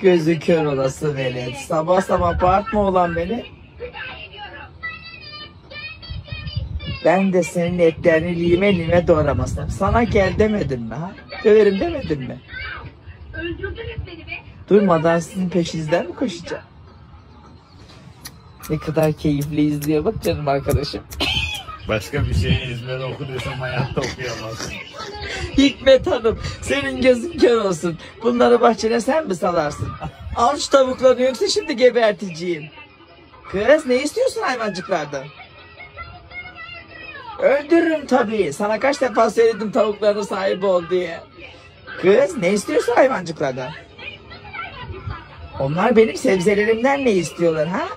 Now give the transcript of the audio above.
Gözü kör olası velet. Sabah sabah bağırtma olan beni. Ben de senin etlerini lime lime doğramasam. Sana gel demedim mi ha? Döverim demedim mi? Öldürdünüz beni be. Durmadan sizin peşinizden mi koşacağım? Ne kadar keyifli izliyor bak canım arkadaşım. Başka bir şey ezber oku desem hayatta okuyamazsın. Hikmet Hanım, senin gözün kör olsun. Bunları bahçene sen mi salarsın? Al şu tavuklarını yoksa şimdi geberteceğim. Kız ne istiyorsun hayvancıklardan? Öldürürüm tabii. Sana kaç defa söyledim tavukların sahibi ol diye. Kız ne istiyorsun hayvancıklardan? Onlar benim sebzelerimden ne istiyorlar ha?